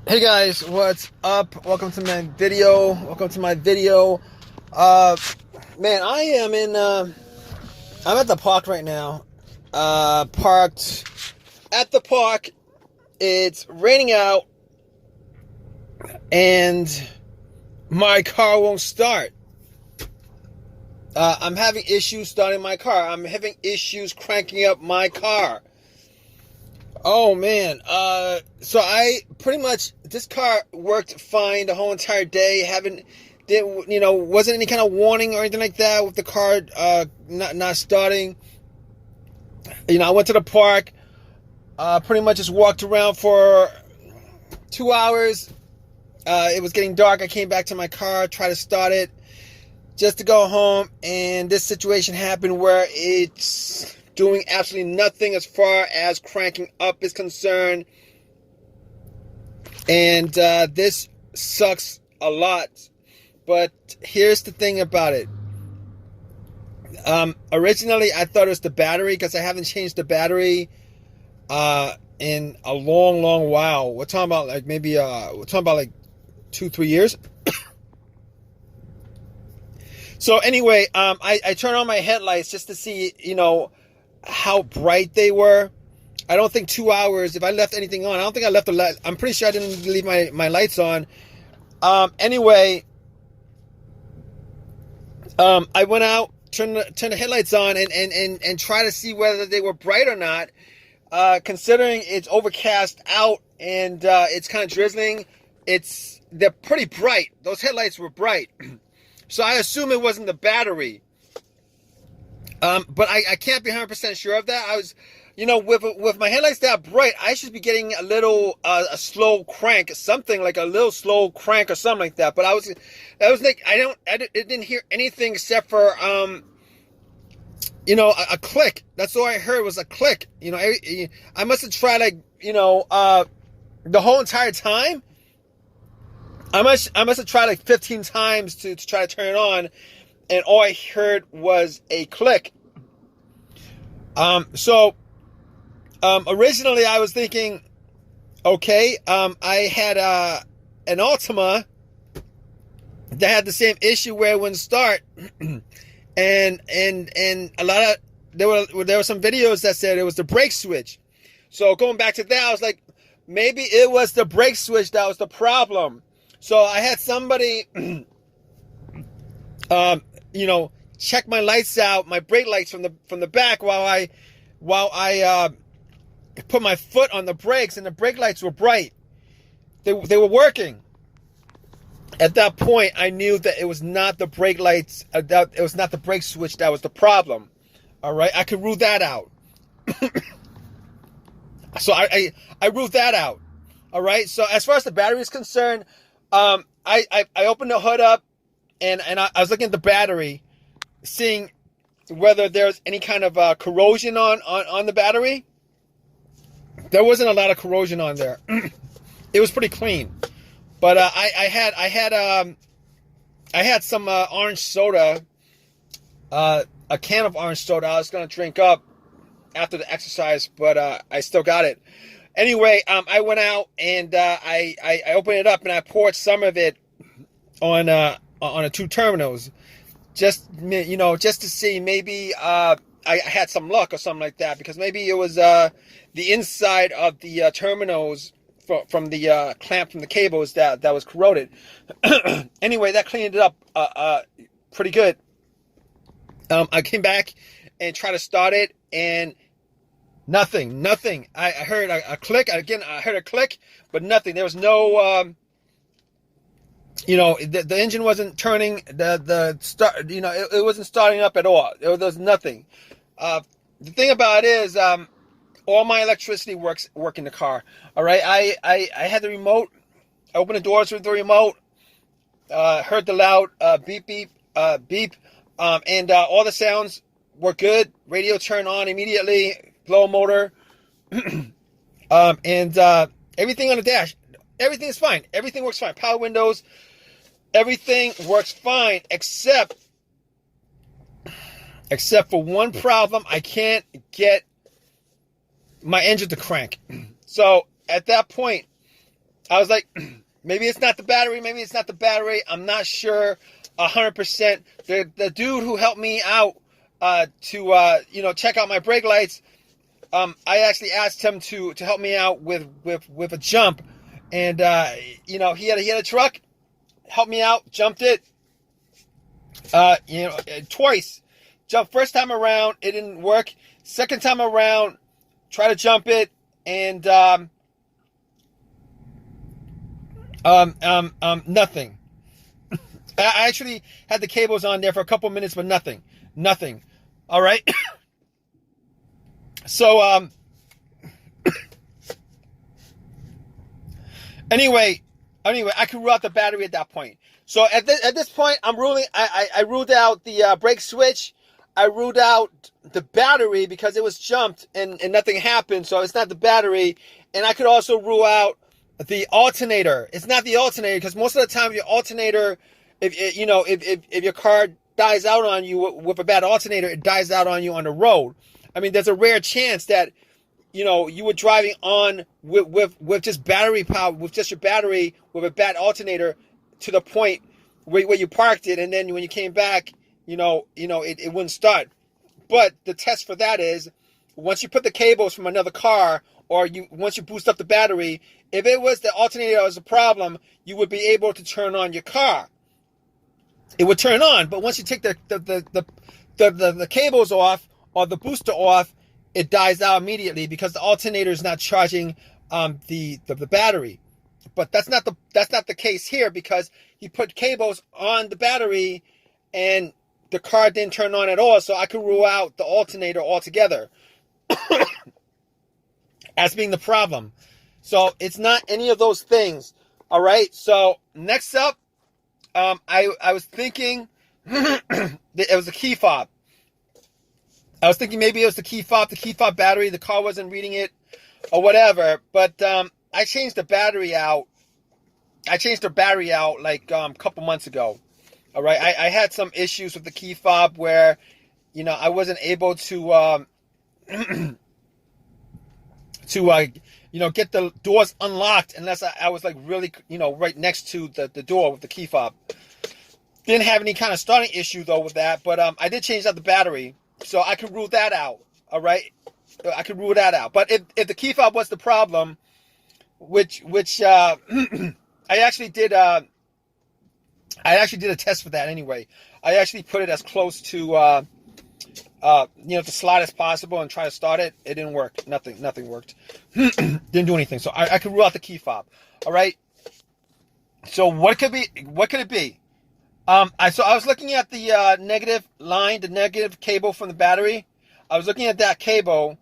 Hey guys, what's up? Welcome to my video. Uh Man, I'm at the park right now. Parked at the park. It's raining out and my car won't start. I'm having issues starting my car. I'm having issues cranking up my car. Oh man, so I pretty much, this car worked fine the whole entire day. Wasn't any kind of warning or anything like that with the car not starting. I went to the park, pretty much just walked around for 2 hours. It was getting dark. I came back to my car, tried to start it just to go home, and this situation happened where it's doing absolutely nothing as far as cranking up is concerned. And this sucks a lot. But here's the thing about it. Originally, I thought it was the battery because I haven't changed the battery in a long, long while. We're talking about like maybe 2-3 years. So anyway, I turned on my headlights just to see, how bright they were. I don't think 2 hours, if I left anything on, I don't think I left the light. I'm pretty sure I didn't leave my lights on. Anyway, I went out, turned the headlights on and try to see whether they were bright or not. Considering it's overcast out and it's kind of drizzling, they're pretty bright. Those headlights were bright. So I assume it wasn't the battery. But I can't be 100% sure of that. I was, with my headlights that bright, I should be getting a little, a slow crank, something like a little slow crank or something like that. But I was like, I didn't hear anything except for, a click. That's all I heard was a click. I must have tried the whole entire time. I must have tried like 15 times to try to turn it on, and all I heard was a click. Originally I was thinking, okay, I had an Altima that had the same issue where it wouldn't start, and a lot of there were some videos that said it was the brake switch. So going back to that, I was like, maybe it was the brake switch that was the problem. So I had somebody check my lights out, my brake lights from the back while I put my foot on the brakes, and the brake lights were bright. They were working. At that point, I knew that it was not the brake lights, that it was not the brake switch that was the problem. All right, I could rule that out. So I ruled that out. All right. So as far as the battery is concerned, I opened the hood up, and I was looking at the battery, seeing whether there's any kind of corrosion on the battery. There wasn't a lot of corrosion on there. It was pretty clean. But I had some orange soda, a can of orange soda I was gonna drink up after the exercise, but I still got it. Anyway, I went out and I opened it up and I poured some of it on the two terminals, just to see, maybe I had some luck or something like that, because maybe it was the inside of the terminals from the clamp from the cables that was corroded. Anyway, that cleaned it up pretty good. I came back and tried to start it, and nothing. I heard a click again. I heard a click, but nothing. There was no, the engine wasn't turning. The start, it wasn't starting up at all. There was nothing. The thing about it is, all my electricity work in the car. All right, I had the remote. I opened the doors with the remote. Heard the loud beep beep beep, and all the sounds were good. Radio turned on immediately. Blower motor, and everything on the dash. Everything is fine. Everything works fine. Power windows. Everything works fine except for one problem. I can't get my engine to crank. So at that point, I was like, maybe it's not the battery. Maybe it's not the battery. I'm not sure 100%. The dude who helped me out to check out my brake lights, I actually asked him to help me out with a jump, and he had a truck, helped me out, jumped it, twice. Jumped first time around, it didn't work. Second time around, try to jump it, and nothing. I actually had the cables on there for a couple minutes, but nothing. All right. So, anyway, I could rule out the battery at that point. So at this point, I ruled out the brake switch. I ruled out the battery because it was jumped and nothing happened. So it's not the battery. And I could also rule out the alternator. It's not the alternator because most of the time your alternator, if your car dies out on you with a bad alternator, it dies out on you on the road. I mean, there's a rare chance that you were driving on with just battery power, with just your battery with a bad alternator to the point where you parked it, and then when you came back, it wouldn't start. But the test for that is once you put the cables from another car, or once you boost up the battery, if it was the alternator that was a problem, you would be able to turn on your car. It would turn on, but once you take the cables off or the booster off, it dies out immediately because the alternator is not charging the battery. But that's not the case here because he put cables on the battery and the car didn't turn on at all. So I could rule out the alternator altogether as being the problem. So it's not any of those things. All right. So next up, I was thinking it was a key fob. I was thinking maybe it was the key fob battery. The car wasn't reading it or whatever. But I changed the battery out. Like a couple months ago. All right. I had some issues with the key fob where, I wasn't able to get the doors unlocked unless I was like really, right next to the door with the key fob. Didn't have any kind of starting issue though with that, but I did change out the battery, so I could rule that out. All right, I could rule that out. But if the key fob was the problem, which I actually did a test for that anyway. I actually put it as close to the slot as possible and try to start it. It didn't work. Nothing worked. Didn't do anything. So I could rule out the key fob. All right. So what could it be? I was looking at the negative line, the negative cable from the battery. I was looking at that cable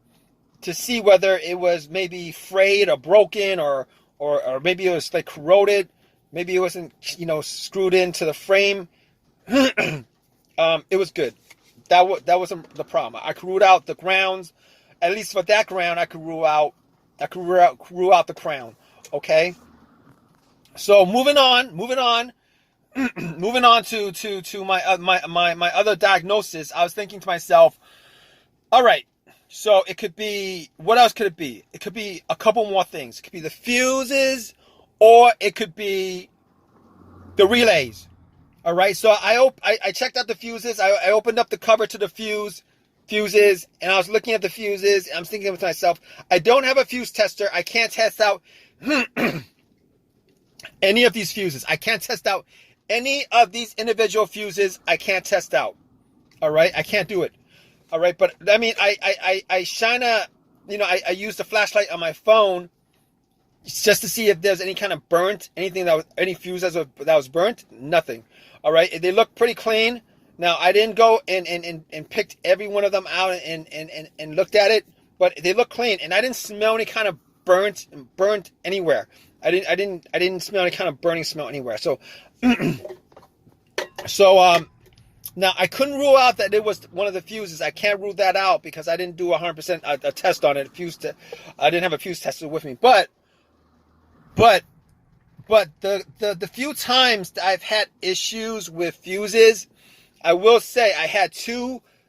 to see whether it was maybe frayed or broken or maybe it was like corroded. Maybe it wasn't, screwed into the frame. It was good. That wasn't the problem. I could rule out the grounds. At least for that ground, I could rule out the crown. Okay. So moving on to my other diagnosis. I was thinking to myself, all right. So it could be, what else could it be? It could be a couple more things. It could be the fuses, or it could be the relays. All right, so I checked out the fuses. I opened up the cover to the fuses, and I was looking at the fuses. And I'm thinking to myself, I don't have a fuse tester. I can't test out any of these fuses. I can't test out any of these individual fuses. I can't test out. All right, I can't do it. All right, but I mean, I shine a, I use the flashlight on my phone just to see if there's any kind of burnt, any fuse that was burnt. Nothing. All right, they look pretty clean. Now I didn't go and picked every one of them out and looked at it, but they look clean, and I didn't smell any kind of burnt anywhere. I didn't smell any kind of burning smell anywhere. So now I couldn't rule out that it was one of the fuses. I can't rule that out because I didn't do 100% a test on it. I didn't have a fuse tester with me, but the few times that I've had issues with fuses, I will say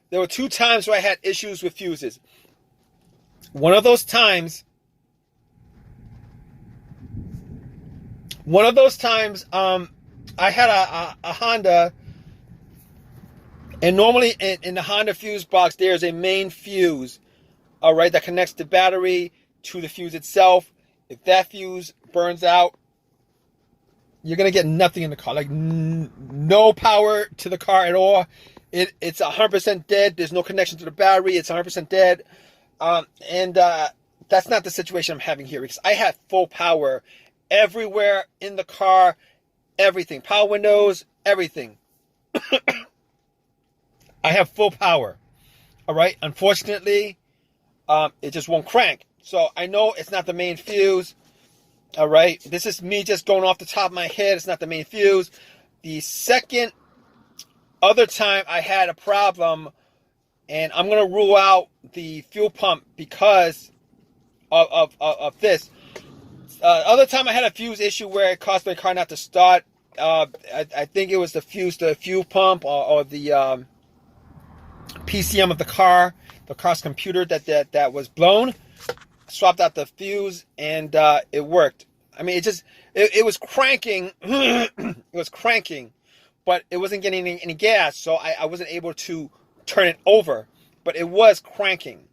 there were two times where I had issues with fuses. One of those times One of those times, I had a Honda, and normally in the Honda fuse box, there's a main fuse, all right, that connects the battery to the fuse itself. If that fuse burns out, you're going to get nothing in the car, like no power to the car at all. It's 100% dead. There's no connection to the battery. It's 100% dead. That's not the situation I'm having here, because I had full power everywhere in the car, everything, power windows, everything. I have full power. All right. Unfortunately, it just won't crank. So I know it's not the main fuse. All right. This is me just going off the top of my head. It's not the main fuse. The second other time I had a problem, and I'm going to rule out the fuel pump because of this. Other time I had a fuse issue where it caused my car not to start. I think it was the fuel pump, or the PCM of the car's computer that was blown. Swapped out the fuse, and it worked. I mean, it was cranking. It was cranking, but it wasn't getting any gas, so I wasn't able to turn it over. But it was cranking.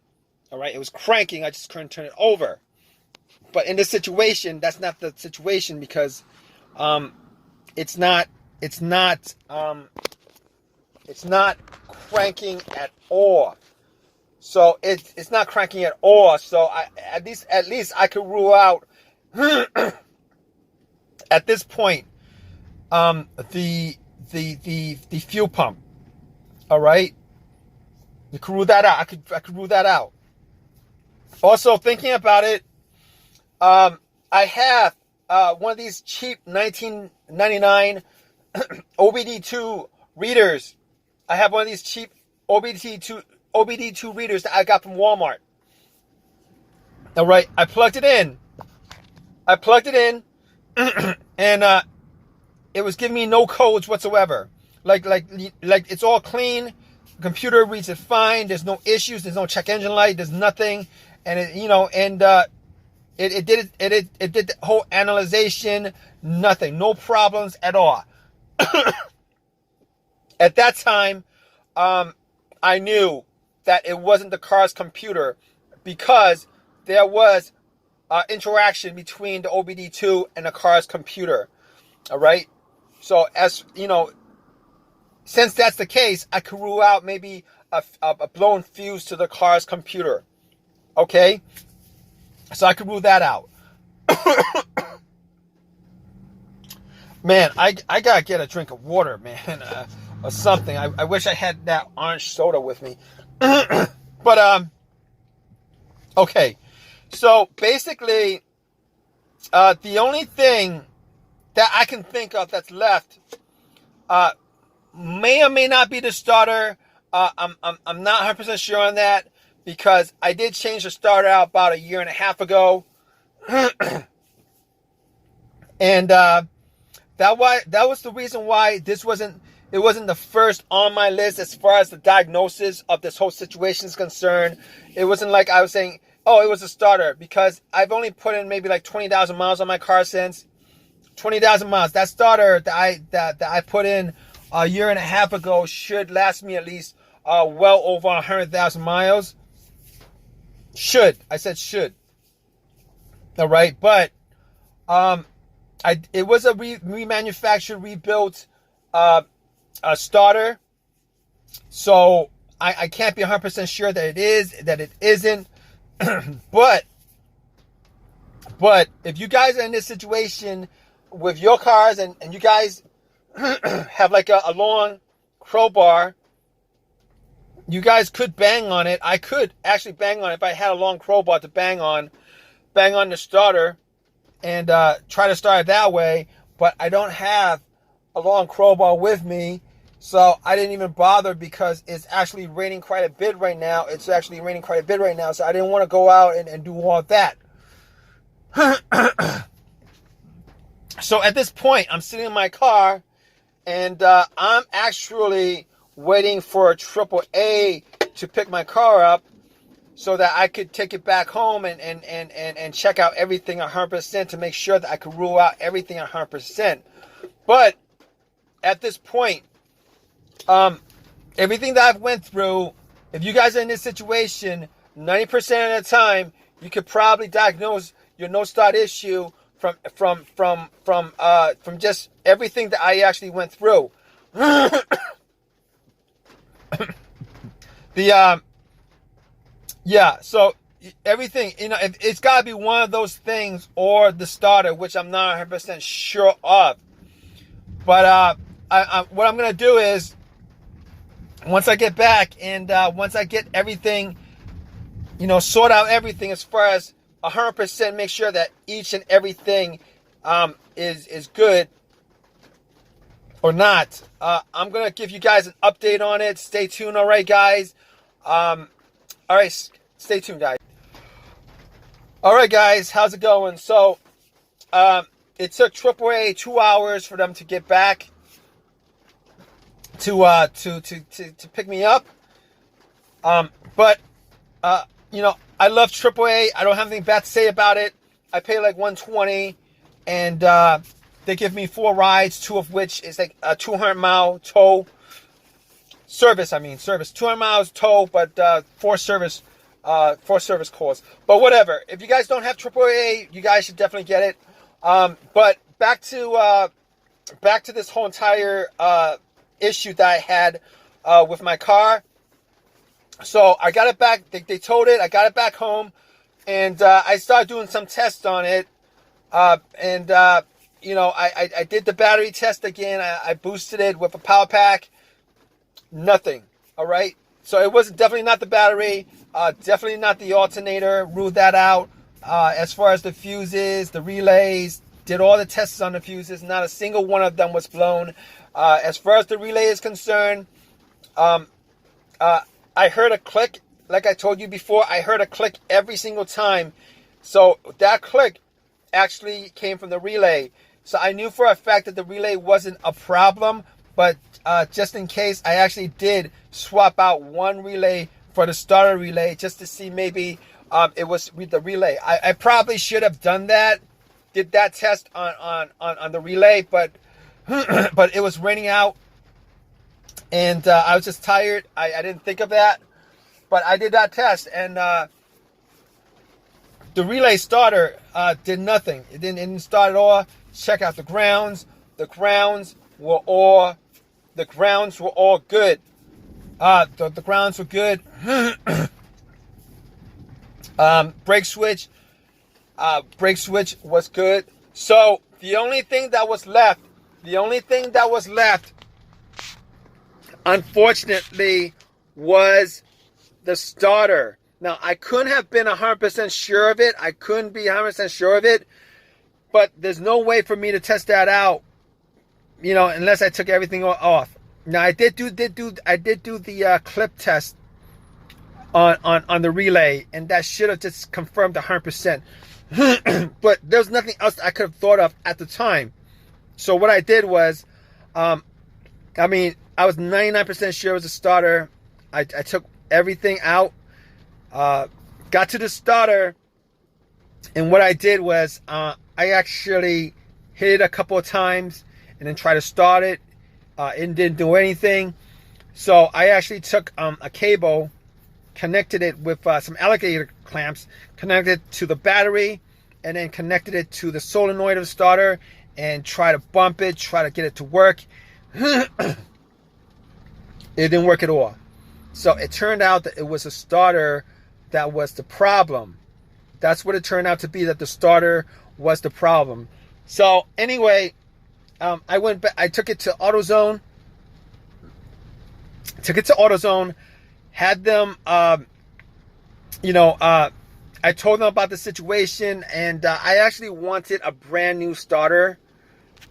All right, it was cranking. I just couldn't turn it over. But in this situation, that's not the situation, because it's not cranking at all. So it's not cranking at all. So at least I could rule out at this point the fuel pump. All right, you could rule that out. I could rule that out. Also, thinking about it, I have one of these cheap 1999 OBD2 readers. I have one of these cheap OBD2 readers that I got from Walmart. All right, I plugged it in, and it was giving me no codes whatsoever. Like it's all clean. The computer reads it fine. There's no issues. There's no check engine light. There's nothing, and it did the whole analyzation. Nothing, no problems at all. At that time, I knew that it wasn't the car's computer, because there was interaction between the OBD2 and the car's computer. All right. So as you know, since that's the case, I could rule out maybe a blown fuse to the car's computer. Okay. So I could rule that out. Man, I gotta get a drink of water, man, or something. I wish I had that orange soda with me. But okay. So basically, the only thing that I can think of that's left may or may not be the starter. I'm not 100% sure on that, because I did change the starter out about a year and a half ago. And that was the reason why it wasn't the first on my list as far as the diagnosis of this whole situation is concerned. It wasn't like I was saying, oh, it was a starter, because I've only put in maybe like 20,000 miles on my car since. 20,000 miles. That starter that I put in a year and a half ago should last me at least well over 100,000 miles. Should. I said should. All right, but it was a remanufactured, rebuilt a starter, so I can't be 100% sure that it isn't. but if you guys are in this situation with your cars, and you guys have like a long crowbar, you guys could bang on it. I could actually bang on it if I had a long crowbar to bang on the starter and try to start it that way. But I don't have a long crowbar with me, so I didn't even bother, because it's actually raining quite a bit right now. So I didn't want to go out and do all that. So at this point, I'm sitting in my car, and I'm actually waiting for a AAA to pick my car up. so that I could take it back home and check out everything 100% to make sure that I could rule out everything 100%. But at this point, everything that I've went through, if you guys are in this situation, 90% of the time, you could probably diagnose your no start issue from just everything that I actually went through. So everything, it's got to be one of those things or the starter, which I'm not 100% sure of. But what I'm going to do is, once I get back and once I get everything, sort out everything as far as 100%, make sure that each and everything is good or not. I'm going to give you guys an update on it. Stay tuned, all right, guys? All right, stay tuned, guys. All right, guys, how's it going? So, it took AAA 2 hours for them to get back to pick me up. But I love AAA. I don't have anything bad to say about it. I pay like $120, and they give me 4 rides, 2 of which is like a 200-mile tow service. 200 miles tow, but 4 service calls. But whatever. If you guys don't have AAA, you guys should definitely get it. But back to this whole entire issue that I had with my car. So I got it back. They towed it. I got it back home, and I started doing some tests on it. I did the battery test again. I boosted it with a power pack. Nothing. All right. So it was definitely not the battery. Definitely not the alternator. Ruled that out. As far as the fuses, the relays, did all the tests on the fuses. Not a single one of them was blown. As far as the relay is concerned, I heard a click. Like I told you before, I heard a click every single time. So that click actually came from the relay. So I knew for a fact that the relay wasn't a problem, but just in case, I actually did swap out one relay for the starter relay just to see maybe it was with the relay. I probably should have done that, did that test on the relay, but but it was raining out, and I was just tired. I didn't think of that, but I did that test, and the relay starter did nothing. It didn't start at all. Check out the grounds. The grounds were all good. The grounds were good. Brake switch was good. So the only thing that was left, unfortunately, was the starter. Now, I couldn't have been 100% sure of it. I couldn't be 100% sure of it. But there's no way for me to test that out, unless I took everything off. Now, I did do the clip test on the relay, and that should have just confirmed 100%. But there's nothing else I could have thought of at the time. So what I did was, I was 99% sure it was a starter. I took everything out, got to the starter, and what I did was I actually hit it a couple of times and then tried to start it. It didn't do anything. So I actually took a cable, connected it with some alligator clamps, connected it to the battery, and then connected it to the solenoid of the starter and try to bump it, try to get it to work. It didn't work at all. So it turned out that it was a starter that was the problem. That's what it turned out to be, that the starter was the problem. So anyway, I went back, I took it to AutoZone. Had them, I told them about the situation, and I actually wanted a brand new starter.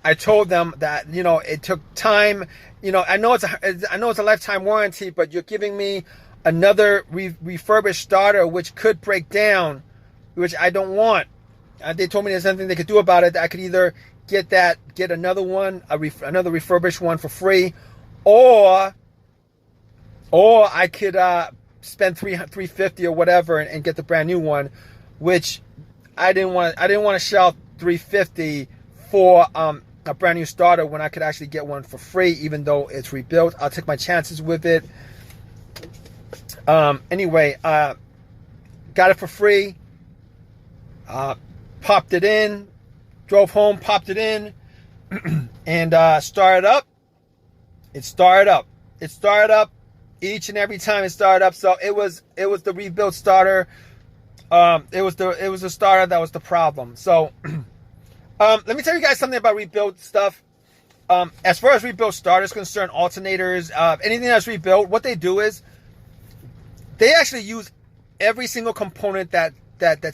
I told them that, it took time. I know it's a lifetime warranty, but you're giving me another refurbished starter, which could break down, which I don't want. They told me there's nothing they could do about it. I could either get another one, another refurbished one for free, or I could spend $350 or whatever and get the brand new one, which I didn't want to shell $350 for a brand new starter when I could actually get one for free, even though it's rebuilt. I'll take my chances with it. Anyway, got it for free. Popped it in, drove home, popped it in, and started up. It started up. It started up each and every time it started up. So it was the rebuilt starter. It was the starter that was the problem. So let me tell you guys something about rebuilt stuff. As far as rebuilt starters concerned, alternators, anything that's rebuilt, what they do is they actually use every single component that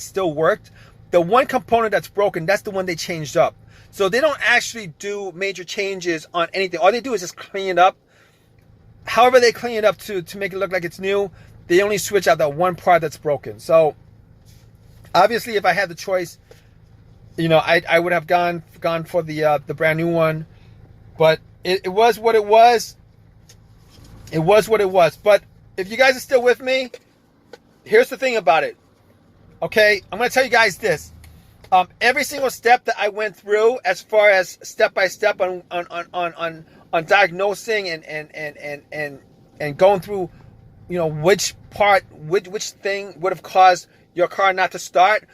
still worked. The one component that's broken, that's the one they changed up. So they don't actually do major changes on anything. All they do is just clean it up. However they clean it up to make it look like it's new, they only switch out that one part that's broken. So obviously, if I had the choice, you know, I would have gone for the brand new one. But it was what it was. It was what it was. But if you guys are still with me, here's the thing about it. Okay, I'm going to tell you guys this. Every single step that I went through, as far as step by step on diagnosing and going through, you know, which thing would have caused your car not to start.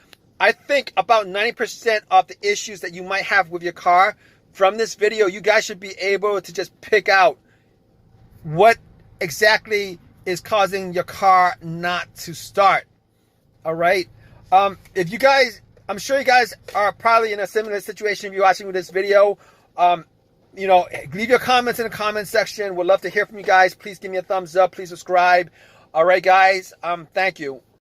I think about 90% of the issues that you might have with your car from this video, you guys should be able to just pick out what exactly is causing your car not to start. All right. If you guys, I'm sure you guys are probably in a similar situation if you're watching this video. You know, leave your comments in the comment section. We'd love to hear from you guys. Please give me a thumbs up. Please subscribe. All right, guys. Thank you.